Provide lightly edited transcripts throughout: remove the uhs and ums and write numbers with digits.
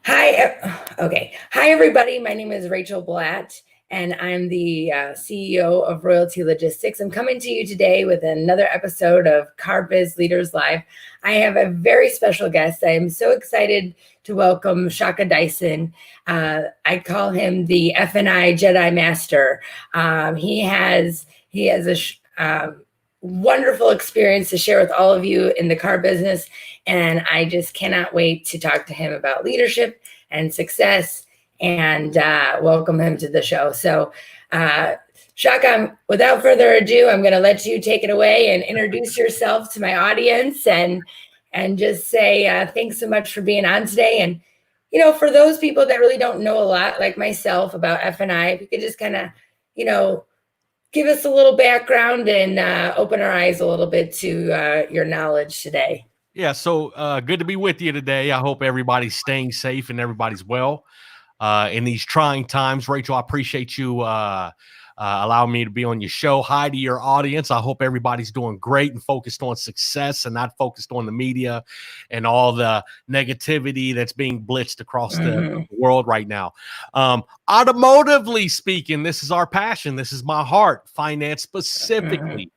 Okay. Hi, everybody. My name is Rachel Blatt, and I'm the CEO of Royalty Logistics. I'm coming to you today with another episode of Car Biz Leaders Live. I have a very special guest. I am so excited to welcome Shaka Dyson. I call him the F&I Jedi Master. He has a wonderful experience to share with all of you in the car business. And I just cannot wait to talk to him about leadership and success and welcome him to the show. So, Shaka, without further ado, I'm going to let you take it away and introduce yourself to my audience and just say thanks so much for being on today. And, for those people that really don't know a lot, like myself, about F&I, if you could just kind of, give us a little background and open our eyes a little bit to your knowledge today. Yeah, so good to be with you today. I hope everybody's staying safe and everybody's well in these trying times. Rachel, I appreciate you allowing me to be on your show. Hi to your audience. I hope everybody's doing great and focused on success and not focused on the media and all the negativity that's being blitzed across the world right now. Automotively speaking, this is our passion. This is my heart, finance specifically.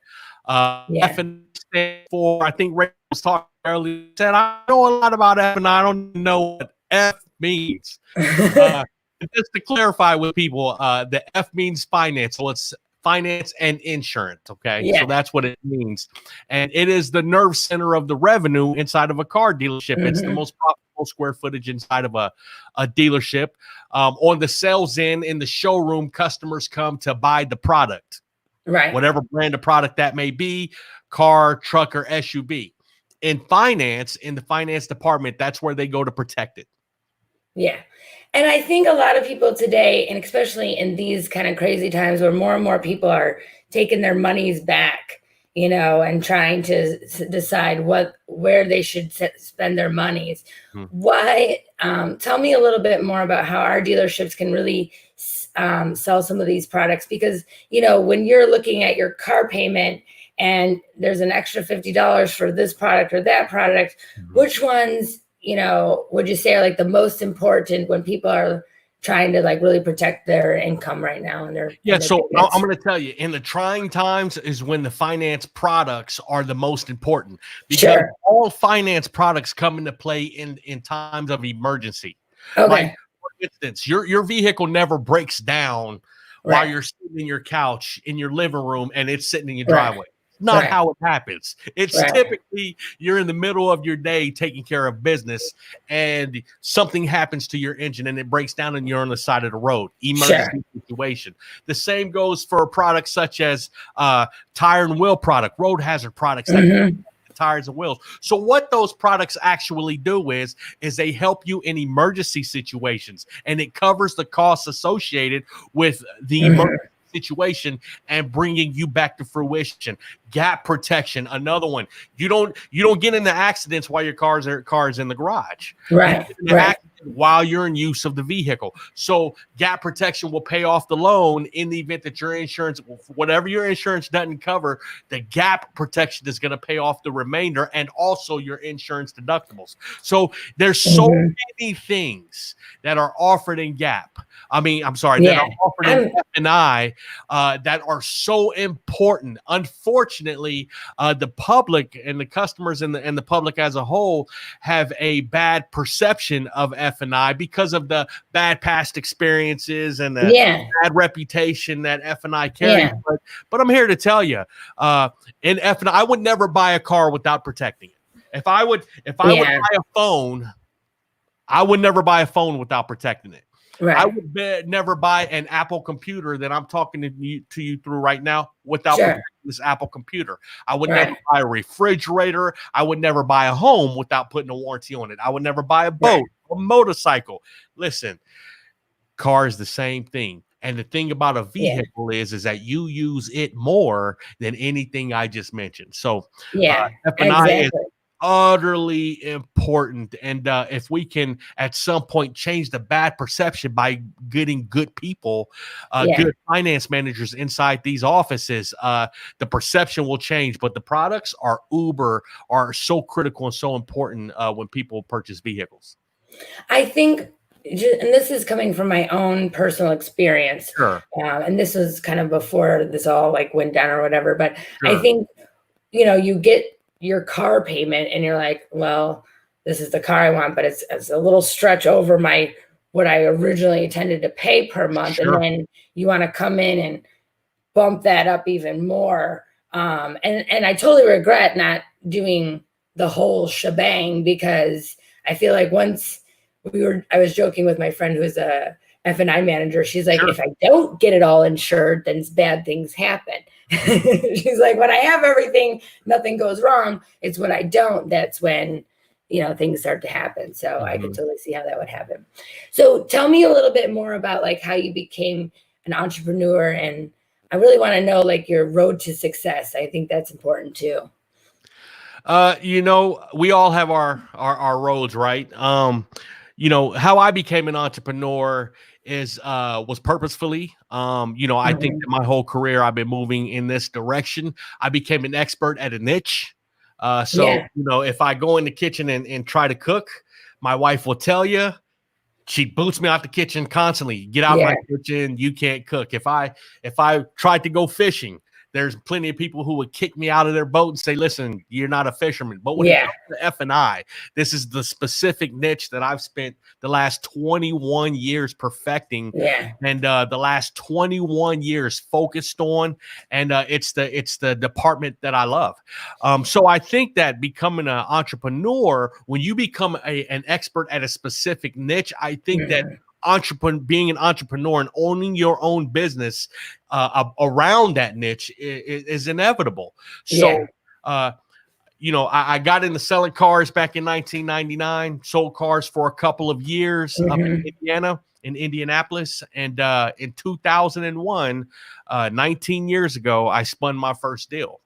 For I think Ray was talking earlier, said I know a lot about F and I don't know what F means. Just to clarify with people, the F means finance, so it's finance and insurance. Okay, so that's what it means, and it is the nerve center of the revenue inside of a car dealership. It's the most profitable square footage inside of a dealership. On the sales end in the showroom, customers come to buy the product. Right. Whatever brand of product that may be, car, truck, or SUV. In finance, in the finance department, that's where they go to protect it. Yeah. And I think a lot of people today, and especially in these kind of crazy times where more and more people are taking their monies back, and trying to decide where they should spend their monies. Why? Tell me a little bit more about how our dealerships can really sell some of these products, because, when you're looking at your car payment and there's an extra $50 for this product or that product, which ones, would you say are like the most important when people are trying to like really protect their income right now? And their so I'm going to tell you, in the trying times is when the finance products are the most important, because all finance products come into play in times of emergency. Okay. Like, for instance, your vehicle never breaks down while you're sitting in your couch in your living room and it's sitting in your driveway. Not how it happens. It's typically you're in the middle of your day taking care of business and something happens to your engine and it breaks down and you're on the side of the road. Emergency situation. The same goes for products such as tire and wheel product, road hazard products that tires and wheels. So what those products actually do is they help you in emergency situations, and it covers the costs associated with the emergency situation and bringing you back to fruition. Gap protection, another one. You don't get into accidents while your car's in the garage. Right. While you're in use of the vehicle. So gap protection will pay off the loan in the event that your insurance, whatever your insurance doesn't cover, the gap protection is going to pay off the remainder, and also your insurance deductibles. So there's so many things that are offered in gap. That are offered in F&I that are so important. Unfortunately, the public and the customers and the public as a whole have a bad perception of F&I because of the bad past experiences and the bad reputation that F&I carries. But I'm here to tell you, in F&I, I would never buy a car without protecting it. If I would buy a phone, I would never buy a phone without protecting it. Right. I would never buy an Apple computer that I'm talking to you through right now without protecting this Apple computer. I would never buy a refrigerator. I would never buy a home without putting a warranty on it. I would never buy a boat, a motorcycle. Listen, car is the same thing. And the thing about a vehicle is that you use it more than anything I just mentioned. So F&I is utterly important, and if we can at some point change the bad perception by getting good people, good finance managers inside these offices, the perception will change. But the products are so critical and so important when people purchase vehicles. I think, and this is coming from my own personal experience, Sure, and this was kind of before this all like went down or whatever. But I sure, think, you get your car payment, and you're like, well, this is the car I want, but it's a little stretch over my what I originally intended to pay per month, and sure. then you want to come in and bump that up even more. And I totally regret not doing the whole shebang, because I feel like once I was joking with my friend who's a F&I manager. She's like, Sure. if I don't get it all insured, then bad things happen. She's like, when I have everything, nothing goes wrong. It's when I don't, that's when, things start to happen. So I could Mhm. totally see how that would happen. So tell me a little bit more about like how you became an entrepreneur, and I really want to know like your road to success. I think that's important too. We all have our roads, right? How I became an entrepreneur is was purposefully. I think Mhm. that my whole career I've been moving in this direction. I became an expert at a niche. Yeah, If I go in the kitchen and try to cook, my wife will tell you, she boots me out the kitchen constantly. Get out yeah, my kitchen. You can't cook. If I tried to go fishing, there's plenty of people who would kick me out of their boat and say, listen, you're not a fisherman. But when it yeah, comes to F&I, this is the specific niche that I've spent the last 21 years perfecting, yeah. and the last 21 years focused on, and it's the department that I love. So I think that becoming an entrepreneur, when you become an expert at a specific niche, I think that Mhm. being an entrepreneur and owning your own business around that niche is inevitable. Yeah. So, I got into selling cars back in 1999, sold cars for a couple of years up in Mhm. Indiana, in Indianapolis. And in 2001, 19 years ago, I spun my first deal.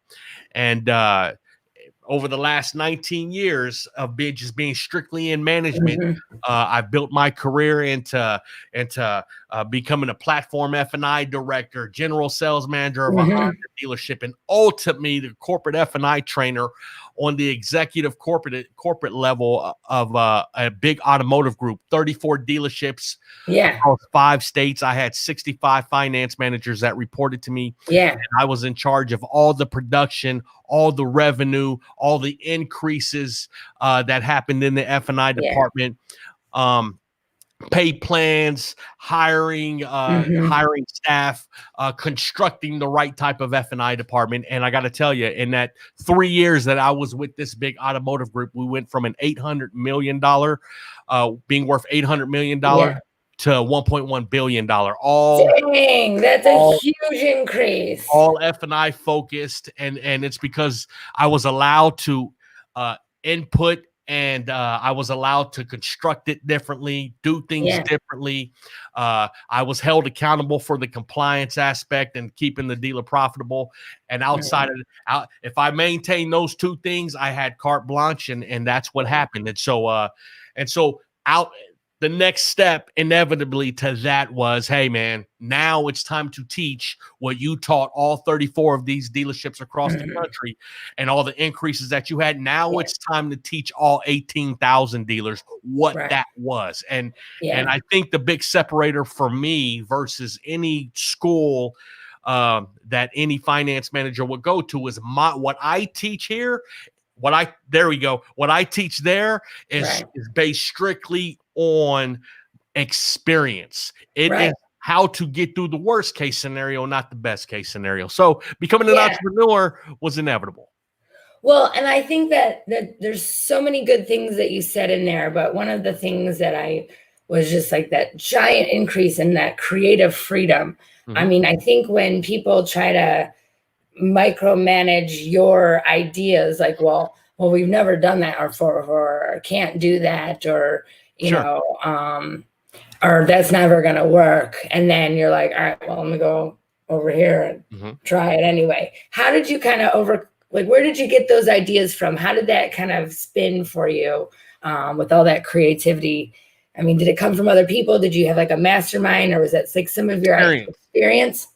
And over the last 19 years of being strictly in management, Mhm. I've built my career into becoming a platform F&I director, general sales manager of a Honda Mhm. dealership, and ultimately the corporate F&I trainer on the executive corporate level of a big automotive group, 34 dealerships Yeah. across 5 states. I had 65 finance managers that reported to me. Yeah. I was in charge of all the production, all the revenue, all the increases that happened in the F&I Yeah. department. Um, Pay plans, Mhm. hiring staff, constructing the right type of F&I department. And I got to tell you, in that 3 years that I was with this big automotive group, we went from an $800 million, being worth $800 million, Yeah. to $1.1 billion, all Dang, that's a all huge increase. all F&I focused, and it's because I was allowed to input, and I was allowed to construct it differently, do things Yeah. differently. I was held accountable for the compliance aspect and keeping the dealer profitable. And outside Mhm. of if I maintain those two things, I had carte blanche, and that's what happened. And so out the next step inevitably to that was, hey man, now it's time to teach what you taught all 34 of these dealerships across the Mhm. country and all the increases that you had. Now Yeah. it's time to teach all 18,000 dealers what Right. that was. And Yeah. I think the big separator for me versus any school that any finance manager would go to is what I teach here. There we go. What I teach there is Right. based strictly on experience. It is Right. how to get through the worst case scenario, not the best case scenario. So becoming an Yeah. entrepreneur was inevitable. Well, and I think that there's so many good things that you said in there, but one of the things that I was just like that giant increase in that creative freedom. I Mhm. mean, I think when people try to micromanage your ideas, like, well, we've never done that, or can't do that, or you Sure. know um or that's never going to work, and then you're like, all right, well, let me go over here and Mhm. try it anyway. How did you kind of where did you get those ideas from? How did that kind of spin for you, with all that creativity? I mean, did it come from other people? Did you have like a mastermind, or was that like some of your Experience. experience?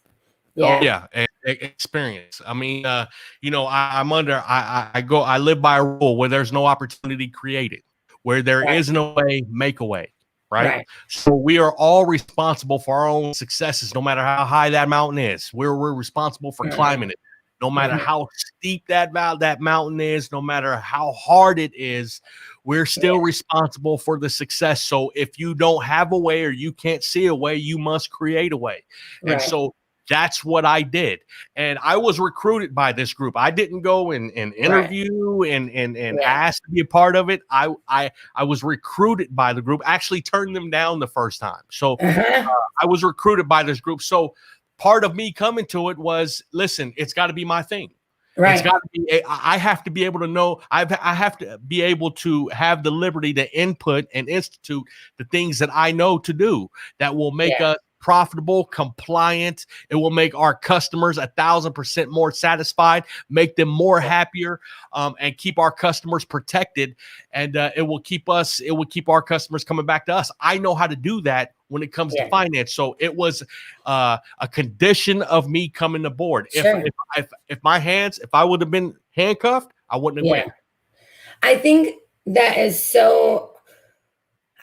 Oh Yeah. yeah, experience. I mean, I'm under. I live by a rule where there's no opportunity created. Where there Right. is no way, make a way. Right. Right. So we are all responsible for our own successes, no matter how high that mountain is. We're responsible for climbing it, no matter how steep that mountain is, no matter how hard it is. We're still responsible for the success. So if you don't have a way or you can't see a way, you must create a way. And so that's what I did. And I was recruited by this group. I didn't go and interview and ask to be a part of it. I was recruited by the group, actually turned them down the first time. So I was recruited by this group. So part of me coming to it was, listen, it's got to be my thing. It's got to be. I have to be able to know. I have to be able to have the liberty to input and institute the things that I know to do that will make us profitable, compliant. It will make our customers 1,000% more satisfied, make them more happier, and keep our customers protected. And it will keep our customers coming back to us. I know how to do that when it comes to finance. So it was a condition of me coming aboard. If I would have been handcuffed, I wouldn't have went. I think that is so.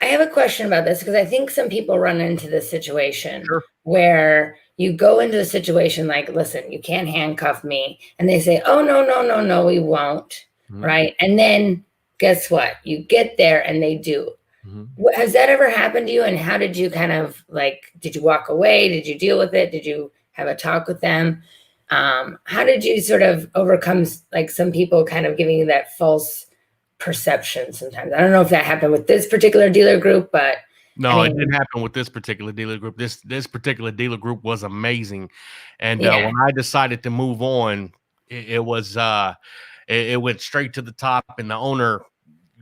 I have a question about this because I think some people run into this situation where you go into a situation like, listen, you can't handcuff me. And they say, oh, no, we won't. Right. And then guess what? You get there and they do. Has that ever happened to you? And how did you kind of like, did you walk away? Did you deal with it? Did you have a talk with them? How did you sort of overcome like some people kind of giving you that false perception sometimes? I don't know if that happened with this particular dealer group, but no, it didn't happen with this particular dealer group. This particular dealer group was amazing. And when I decided to move on, it went straight to the top, and the owner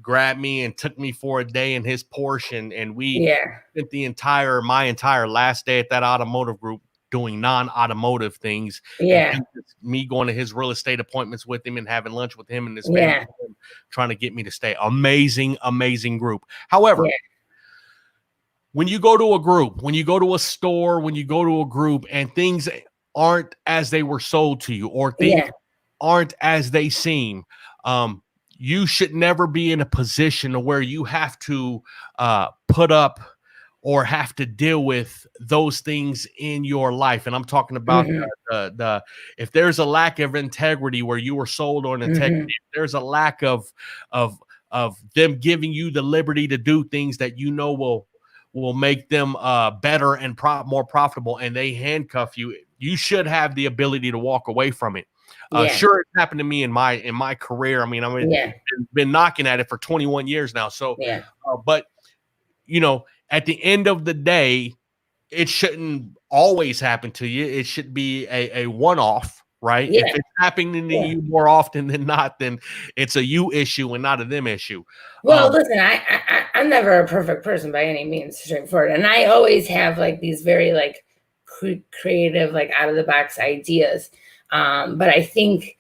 grabbed me and took me for a day in his Porsche, and we spent my entire last day at that automotive group doing non-automotive things. Me going to his real estate appointments with him and having lunch with him and his family, trying to get me to stay. Amazing group. However, when you go to a group, when you go to a store, when you go to a group and things aren't as they were sold to you, or things aren't as they seem, you should never be in a position where you have to put up or have to deal with those things in your life. And I'm talking about the if there's a lack of integrity where you were sold on integrity, if there's a lack of them giving you the liberty to do things that you know will make them better and more profitable, and they handcuff you, you should have the ability to walk away from it. Sure, it happened to me in my career. I mean, been knocking at it for 21 years now. So, but you know, at the end of the day, it shouldn't always happen to you. It should be a one-off, right? If it's happening to you more often than not, then it's a you issue and not a them issue. Well, listen, I'm never a perfect person by any means, straightforward. And I always have like these very like creative, like out of the box ideas. But I think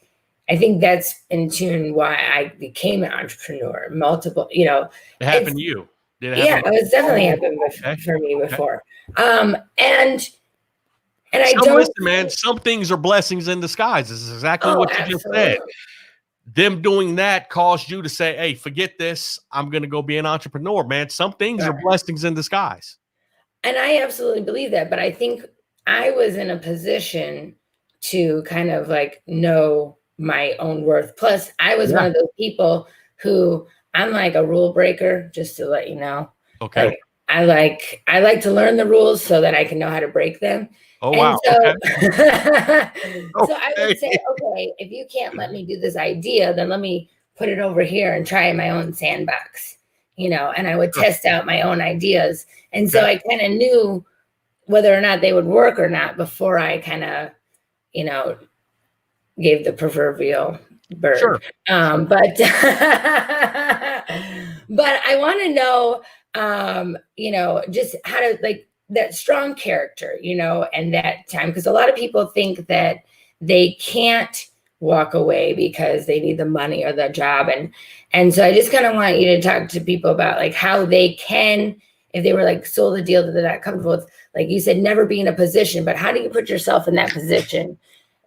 that's in tune why I became an entrepreneur. It happened to you. It was definitely happened for me before. And listen, man, some things are blessings in disguise. This is exactly what you just said. Them doing that caused you to say, hey, forget this. I'm going to go be an entrepreneur, man. Some things are blessings in disguise. And I absolutely believe that. But I think I was in a position to kind of like know my own worth. Plus, I was one of those people who I'm like a rule breaker, just to let you know. Okay. Like, I like to learn the rules so that I can know how to break them. Oh, wow. So, okay. So I would say, okay, if you can't let me do this idea, then let me put it over here and try my own sandbox, and I would test out my own ideas. And so I kind of knew whether or not they would work or not before I kind of, gave the proverbial bird. Sure. But I want to know, just how to like that strong character, and that time, because a lot of people think that they can't walk away because they need the money or the job. And so I just kind of want you to talk to people about like how they can, if they were like sold a deal that they're not comfortable with, like you said, never be in a position, but how do you put yourself in that position?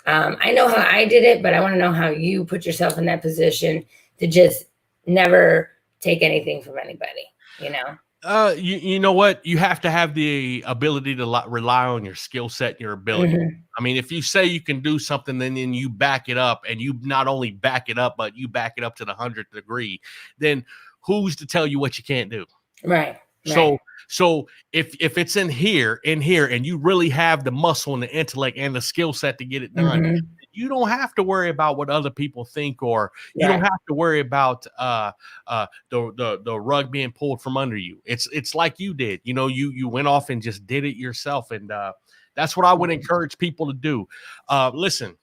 I know how I did it, but I want to know how you put yourself in that position to just never take anything from anybody, you know? You know what? You have to have the ability to rely on your skill set and your ability. I mean, if you say you can do something, then you back it up, and you not only back it up, but you back it up to the 100th degree, then who's to tell you what you can't do? Right. So if it's in here, and you really have the muscle and the intellect and the skill set to get it done, you don't have to worry about what other people think, or you don't have to worry about the rug being pulled from under you. It's like you did, you know, you went off and just did it yourself. And that's what I would encourage people to do. Listen,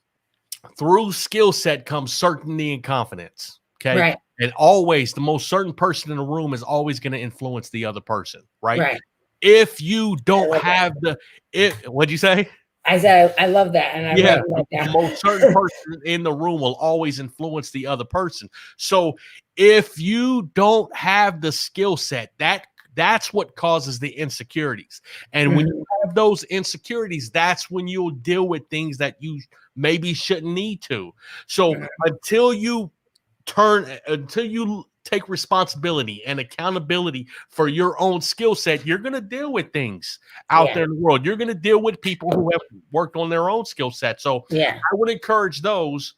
through skill set comes certainty and confidence. Okay. Right. And always the most certain person in the room is always going to influence the other person. Right. If you don't have what'd you say? I said, I love that. And the most certain person in the room will always influence the other person. So if you don't have the skill set, that's what causes the insecurities. And when you have those insecurities, that's when you'll deal with things that you maybe shouldn't need to. So until you take responsibility and accountability for your own skill set, you're going to deal with things out there in the world. You're going to deal with people who have worked on their own skill set. So I would encourage those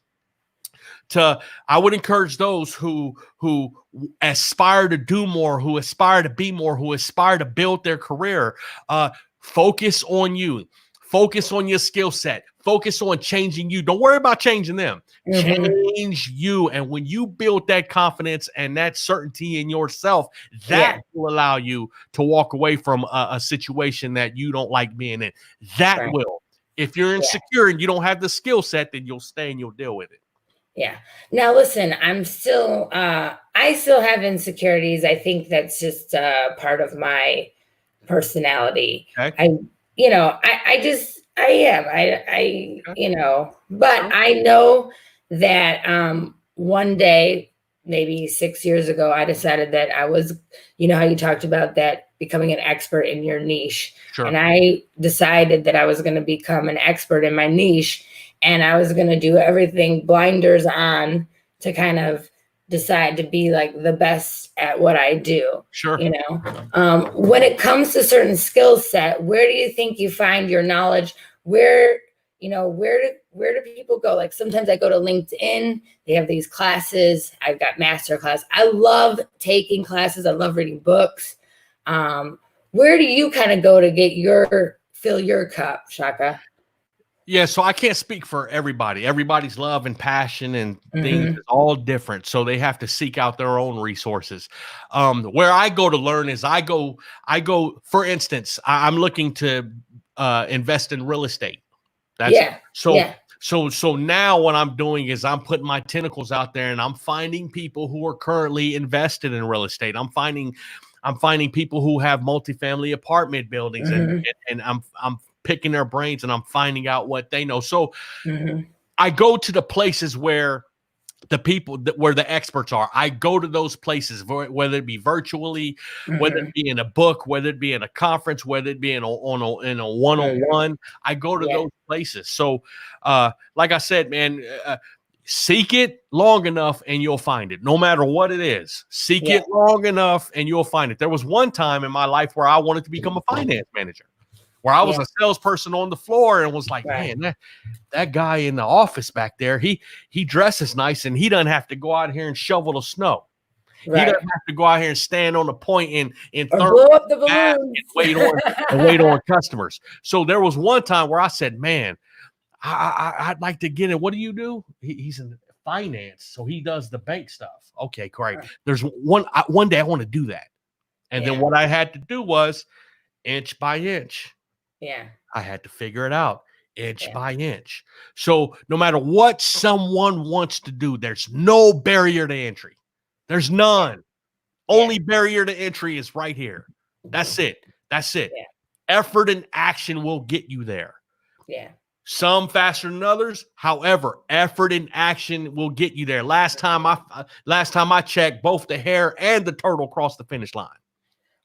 who aspire to do more, who aspire to be more, who aspire to build their career. Focus on you. Focus on your skill set. Focus on changing you. Don't worry about changing them. Change you. And when you build that confidence and that certainty in yourself, that will allow you to walk away from a situation that you don't like being in. That will. If you're insecure and you don't have the skill set, then you'll stay and you'll deal with it. Yeah. Now, listen, I still have insecurities. I think that's just part of my personality. Okay. You know, but I know that one day, maybe 6 years ago, I decided that I was, you know, how you talked about that becoming an expert in your niche. Sure. And I decided that I was going to become an expert in my niche, and I was going to do everything blinders on to kind of decide to be like the best at what I do. Sure. You know, when it comes to certain skill set, where do you think you find your knowledge? Where do people go? Like sometimes I go to LinkedIn, they have these classes. I've got master class. I love taking classes. I love reading books. Where do you kind of go to fill your cup, Shaka? Yeah, so I can't speak for everybody. Everybody's love and passion and things is all different. So they have to seek out their own resources. Where I go to learn is I go, for instance, I'm looking to invest in real estate. So now what I'm doing is I'm putting my tentacles out there, and I'm finding people who are currently invested in real estate. I'm finding people who have multifamily apartment buildings, and I'm picking their brains, and I'm finding out what they know. So I go to the places where the people where the experts are. I go to those places, whether it be virtually, whether it be in a book, whether it be in a conference, whether it be in a one-on-one. I go to those places. So like I said, man, seek it long enough and you'll find it, no matter what it is. Seek it long enough and you'll find it. There was one time in my life where I wanted to become a finance manager, where I was a salesperson on the floor and was like, man, that guy in the office back there, he dresses nice and he doesn't have to go out here and shovel the snow. Right. He doesn't have to go out here and stand on the point and blow up the balloons and wait on customers. So there was one time where I said, man, I'd like to get it. What do you do? He's in finance, so he does the bank stuff. Okay, great. Right. There's one day I want to do that. And then what I had to do was inch by inch. Yeah. I had to figure it out inch by inch. So no matter what someone wants to do, there's no barrier to entry. There's none. Only barrier to entry is right here. That's it. Yeah. Effort and action will get you there. Yeah. Some faster than others. However, effort and action will get you there. Last time I checked, both the hare and the turtle crossed the finish line.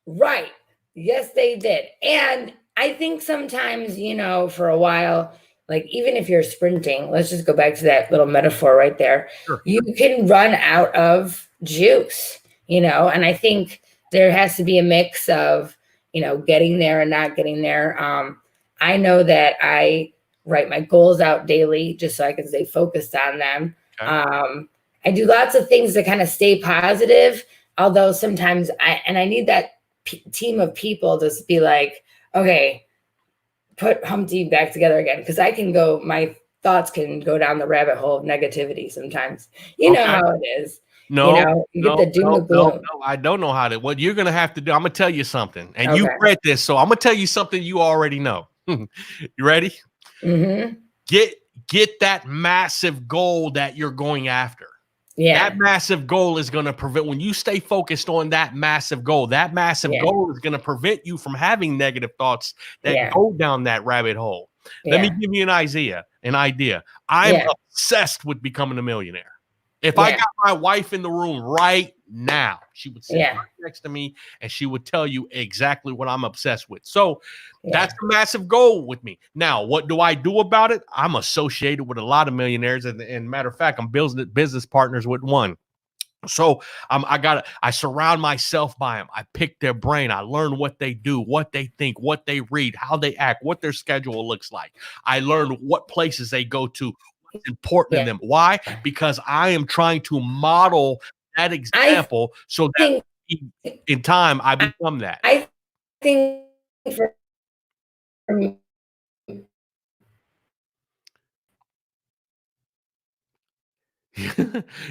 Right. Yes, they did. And I think sometimes, you know, for a while, like even if you're sprinting, let's just go back to that little metaphor right there. Sure. You can run out of juice. and I think there has to be a mix of, getting there and not getting there. I know that I write my goals out daily just so I can stay focused on them. Okay. I do lots of things to kind of stay positive, although sometimes I need that team of people to be like, okay, put Humpty back together again, because my thoughts can go down the rabbit hole of negativity sometimes. You know how it is. No, you get the doom and gloom. no, I don't know how to. What you're gonna have to do, I'm gonna tell you something, and Okay. you read this, so I'm gonna tell you something you already know. You ready? Mm-hmm. Get that massive goal that you're going after. Yeah. That massive goal is going to prevent, when you stay focused on that massive goal goal is going to prevent you from having negative thoughts that go down that rabbit hole. Let me give you an idea. I'm obsessed with becoming a millionaire. If I got my wife in the room right now, she would sit right next to me and she would tell you exactly what I'm obsessed with. So that's a massive goal with me. Now, what do I do about it? I'm associated with a lot of millionaires. And matter of fact, I'm business partners with one. So I surround myself by them. I pick their brain. I learn what they do, what they think, what they read, how they act, what their schedule looks like. I learn what places they go to, what's important to them. Why? Because I am trying to model that example so that in time I become that. I think for me,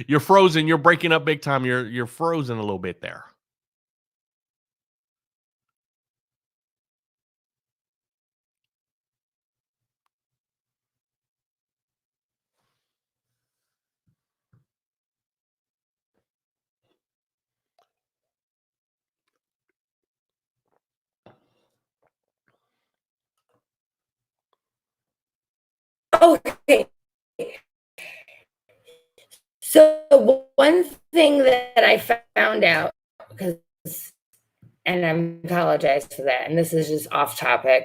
You're frozen. You're breaking up big time. You're frozen a little bit there. okay. So one thing that I found out, and I apologize for that, and this is just off topic.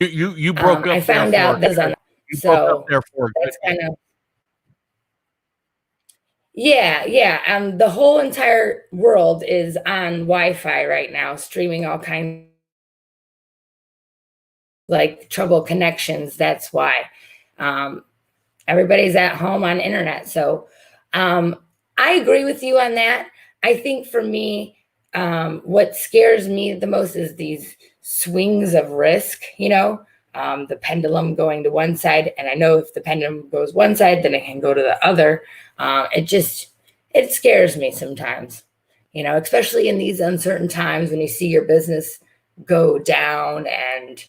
You broke up. I found out that on, so that's kind of the whole entire world is on Wi-Fi right now, streaming all kinds like trouble connections. That's why everybody's at home on internet. So I agree with you on that. I think for me, what scares me the most is these swings of risk, the pendulum going to one side. And I know if the pendulum goes one side, then it can go to the other. It scares me sometimes, especially in these uncertain times when you see your business go down and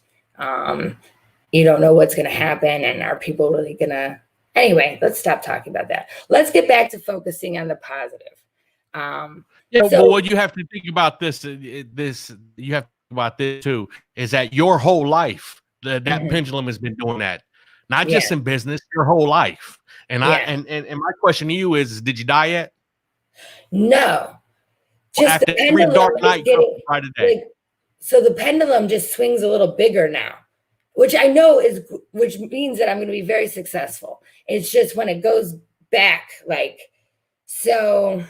you don't know what's going to happen. And are people really going to, anyway, let's stop talking about that. Let's get back to focusing on the positive. But what you have to think about you have to think about this too, is that your whole life, that pendulum has been doing that, not just in business, your whole life. And and my question to you is, did you die yet? No. Just after every dark night, right a day. So the pendulum just swings a little bigger now, which I know which means that I'm going to be very successful. It's just when it goes back, so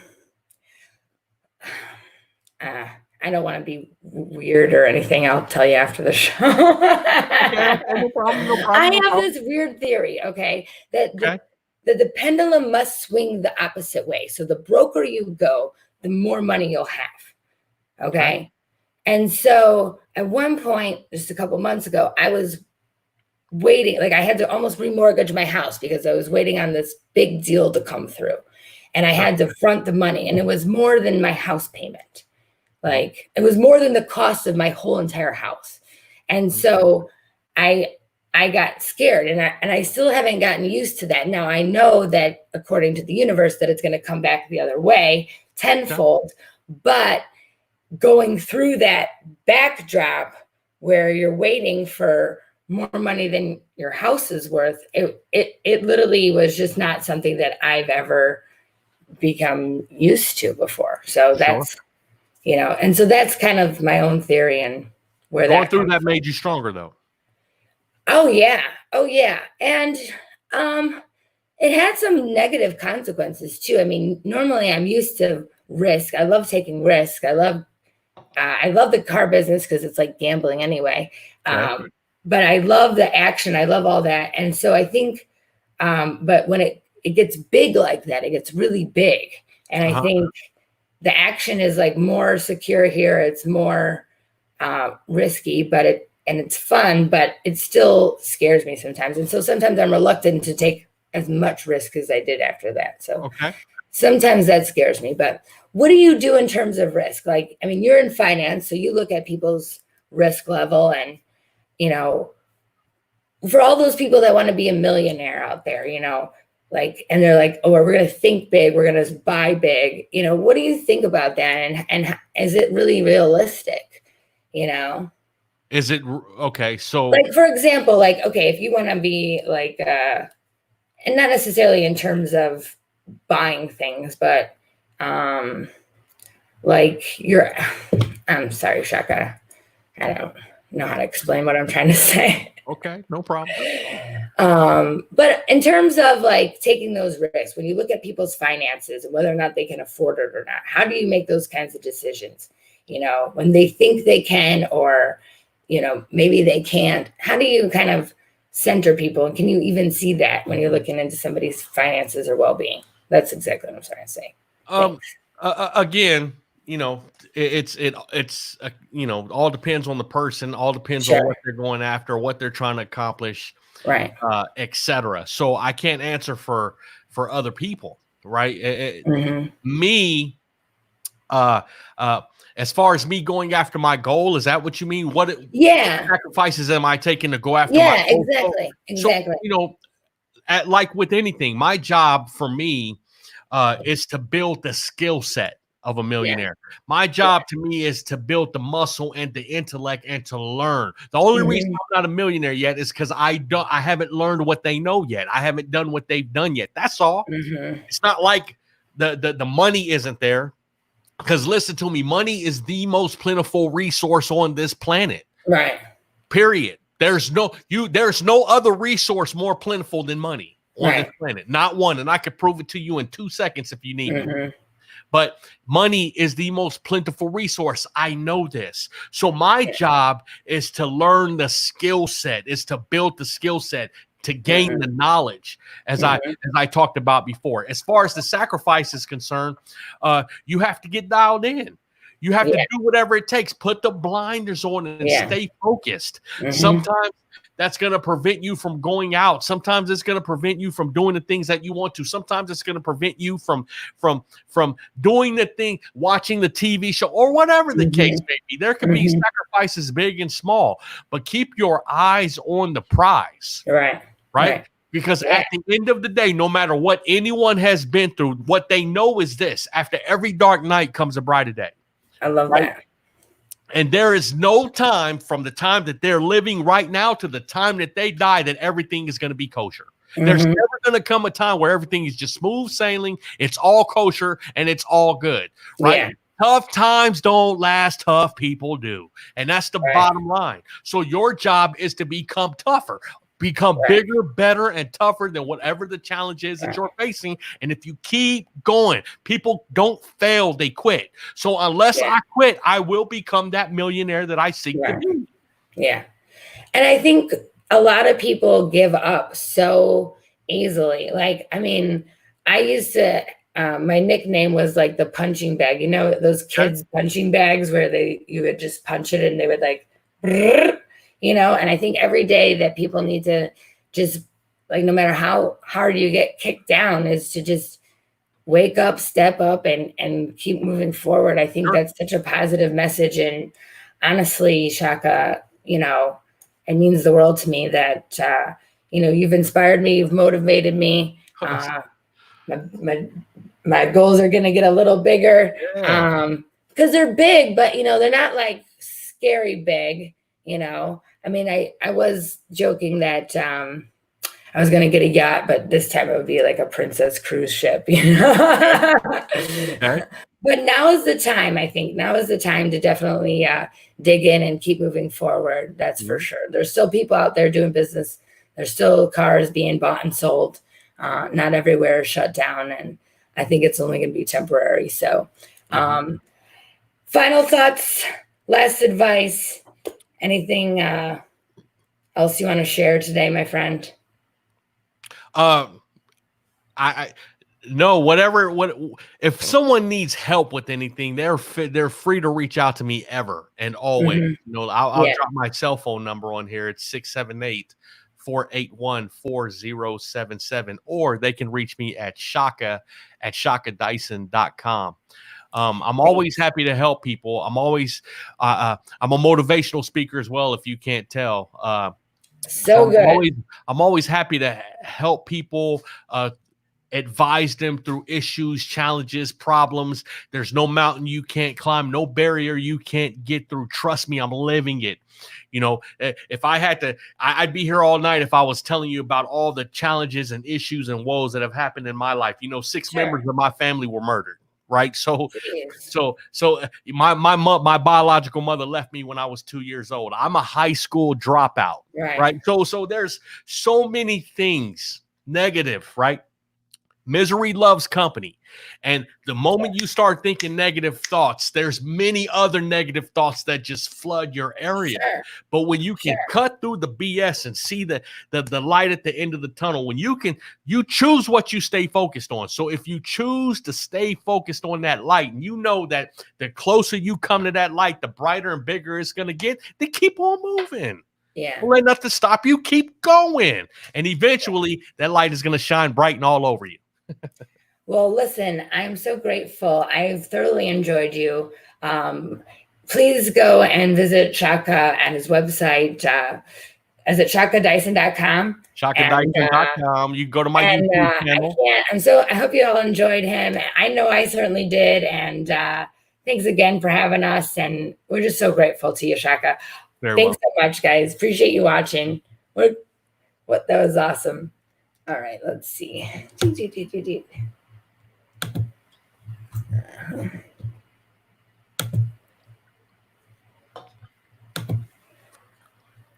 I don't want to be weird or anything. I'll tell you after the show. No problem. I have this weird theory, that the pendulum must swing the opposite way. So the broker you go, the more money you'll have. Okay. And so at one point, just a couple months ago, I was waiting, I had to almost remortgage my house because I was waiting on this big deal to come through. And I had to front the money, and it was more than my house payment. It was more than the cost of my whole entire house. And so I got scared, and I still haven't gotten used to that. Now I know that according to the universe that it's going to come back the other way tenfold, but going through that backdrop where you're waiting for more money than your house is worth, it literally was just not something that I've ever become used to before. So that's, and so that's kind of my own theory and where going through that made you stronger though. Oh yeah. And It had some negative consequences too. I mean, normally I'm used to risk. I love taking risk. I love the car business because it's like gambling anyway. Okay. But I love the action. I love all that. And so I think, but when it gets big like that, it gets really big. And I think the action is like more secure here. It's more risky, but it's fun, but it still scares me sometimes. And so sometimes I'm reluctant to take as much risk as I did after that. So sometimes that scares me. But what do you do in terms of risk? Like, I mean, you're in finance, so you look at people's risk level, and, you know, for all those people that want to be a millionaire out there, you know, like, and they're like, oh, we're going to think big, we're going to buy big. You know, what do you think about that? And is it really realistic? You know? Is it okay? So, like, for example, like, okay, if you want to be like, and not necessarily in terms of buying things, but like I'm sorry, Shaka, I don't know how to explain what I'm trying to say. Okay, no problem. But in terms of like taking those risks, when you look at people's finances and whether or not they can afford it or not, how do you make those kinds of decisions? You know, when they think they can, or, you know, maybe they can't, how do you kind of center people? And can you even see that when you're looking into somebody's finances or well-being? That's exactly what I'm trying to say. Again, you know, it's you know, all depends on the person, all depends on what they're going after, what they're trying to accomplish, right? Etc. So I can't answer for other people, right? Me, as far as me going after my goal, is that what you mean? What sacrifices am I taking to go after my goal? Exactly. So, you know, like with anything, my job for me is to build the skill set of a millionaire. My job to me is to build the muscle and the intellect and to learn. The only reason I'm not a millionaire yet is because I haven't learned what they know yet. I haven't done what they've done yet. That's all. It's not like the money isn't there. Because listen to me, money is the most plentiful resource on this planet. Right. Period. There's no other resource more plentiful than money on this planet. Not one. And I could prove it to you in 2 seconds if you need me. But money is the most plentiful resource. I know this. So my job is to learn the skill set, is to build the skill set, to gain the knowledge, as I talked about before. As far as the sacrifice is concerned, you have to get dialed in. You have to do whatever it takes. Put the blinders on and stay focused. Sometimes that's going to prevent you from going out. Sometimes it's going to prevent you from doing the things that you want to. Sometimes it's going to prevent you from doing the thing, watching the TV show, or whatever the case may be. There can be sacrifices big and small, but keep your eyes on the prize. Right? Because at the end of the day, no matter what anyone has been through, what they know is this: after every dark night comes a brighter day. I love that. And there is no time from the time that they're living right now to the time that they die that everything is going to be kosher. There's never going to come a time where everything is just smooth sailing. It's all kosher and it's all good, right? Tough times don't last. Tough people do. And that's the bottom line. So your job is to become tougher. Become bigger, better, and tougher than whatever the challenge is that you're facing. And if you keep going, people don't fail, they quit. So unless I quit, I will become that millionaire that I seek to be. Yeah. And I think a lot of people give up so easily. Like, I mean, I used to, my nickname was like the punching bag. You know, those kids' punching bags where you would just punch it and they would like, you know, and I think every day that people need to just, like, no matter how hard you get kicked down, is to just wake up, step up, and keep moving forward. I think that's such a positive message. And honestly, Shaka, you know, it means the world to me that, you know, you've inspired me, you've motivated me. My goals are going to get a little bigger because they're big, but, you know, they're not like scary big, you know. I mean, I was joking that I was going to get a yacht, but this time it would be like a princess cruise ship, you know. But now is the time, I think. Now is the time to definitely dig in and keep moving forward. That's for sure. There's still people out there doing business. There's still cars being bought and sold. Not everywhere is shut down, and I think it's only going to be temporary. So, final thoughts, last advice, anything else you want to share today, my friend? I no, whatever. If someone needs help with anything, they're free to reach out to me ever and always. You know, I'll drop my cell phone number on here. It's 678-481-4077, or they can reach me at shakadyson.com. I'm always happy to help people. I'm always I'm a motivational speaker as well, if you can't tell. So good. I'm always happy to help people, advise them through issues, challenges, problems. There's no mountain you can't climb, no barrier you can't get through. Trust me, I'm living it. You know, if I had to, I'd be here all night if I was telling you about all the challenges and issues and woes that have happened in my life. You know, 6 members of my family were murdered. Right. So my biological mother left me when I was 2 years old. I'm a high school dropout. Right. So there's so many things negative, right? Misery loves company. And the moment you start thinking negative thoughts, there's many other negative thoughts that just flood your area. But when you can cut through the BS and see the light at the end of the tunnel, when you choose what you stay focused on. So if you choose to stay focused on that light, and you know that the closer you come to that light, the brighter and bigger it's going to get, then keep on moving. Don't let nothing stop you. Keep going. And eventually that light is going to shine bright and all over you. Well, listen, I'm so grateful. I've thoroughly enjoyed you. Please go and visit Shaka at his website. Is it shakadyson.com? Shakadyson.com. You can go to my YouTube channel. I hope you all enjoyed him. I know I certainly did. And thanks again for having us. And we're just so grateful to you, Shaka. Thanks so much, guys. Appreciate you watching. That was awesome. All right, let's see.